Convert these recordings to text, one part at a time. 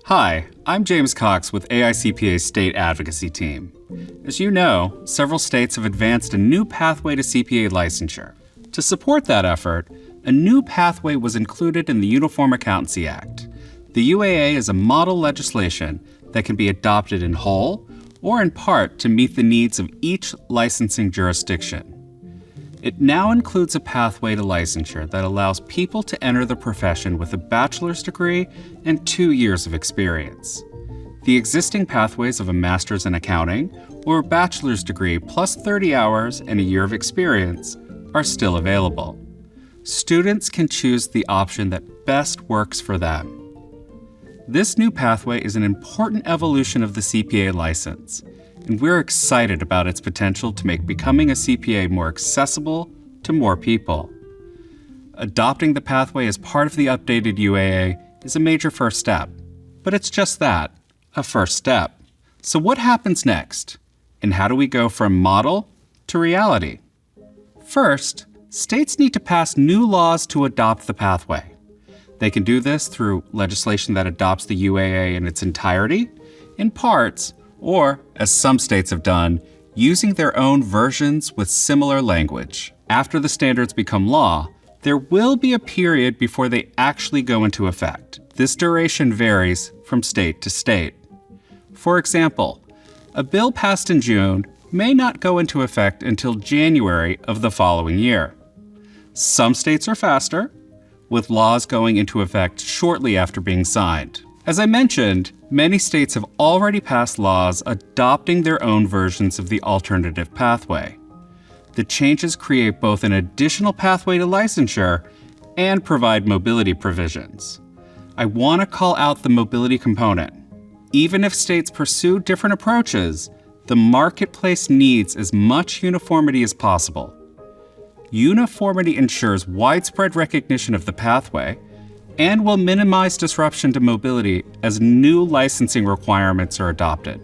Hi, I'm James Cox with AICPA's State Advocacy Team. As you know, several states have advanced a new pathway to CPA licensure. To support that effort, a new pathway was included in the Uniform Accountancy Act. The UAA is a model legislation that can be adopted in whole or in part to meet the needs of each licensing jurisdiction. It now includes a pathway to licensure that allows people to enter the profession with a bachelor's degree and 2 years of experience. The existing pathways of a master's in accounting or a bachelor's degree plus 30 hours and a year of experience are still available. Students can choose the option that best works for them. This new pathway is an important evolution of the CPA license, and we're excited about its potential to make becoming a CPA more accessible to more people. Adopting the pathway as part of the updated UAA is a major first step, but it's just that, a first step. So what happens next? And how do we go from model to reality? First, states need to pass new laws to adopt the pathway. They can do this through legislation that adopts the UAA in its entirety, in parts, or, as some states have done, using their own versions with similar language. After the standards become law, there will be a period before they actually go into effect. This duration varies from state to state. For example, a bill passed in June may not go into effect until January of the following year. Some states are faster, with laws going into effect shortly after being signed. As I mentioned, many states have already passed laws adopting their own versions of the alternative pathway. The changes create both an additional pathway to licensure and provide mobility provisions. I want to call out the mobility component. Even if states pursue different approaches, the marketplace needs as much uniformity as possible. Uniformity ensures widespread recognition of the pathway and will minimize disruption to mobility as new licensing requirements are adopted.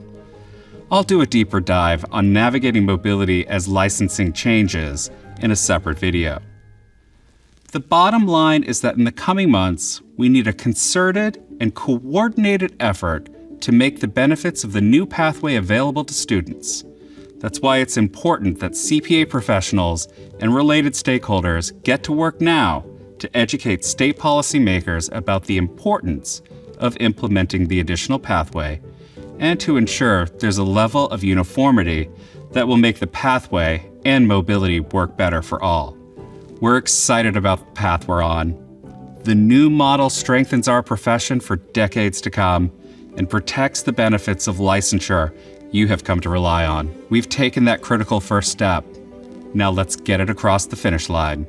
I'll do a deeper dive on navigating mobility as licensing changes in a separate video. The bottom line is that in the coming months, we need a concerted and coordinated effort to make the benefits of the new pathway available to students. That's why it's important that CPA professionals and related stakeholders get to work now to educate state policymakers about the importance of implementing the additional pathway and to ensure there's a level of uniformity that will make the pathway and mobility work better for all. We're excited about the path we're on. The new model strengthens our profession for decades to come and protects the benefits of licensure you have come to rely on. We've taken that critical first step. Now let's get it across the finish line.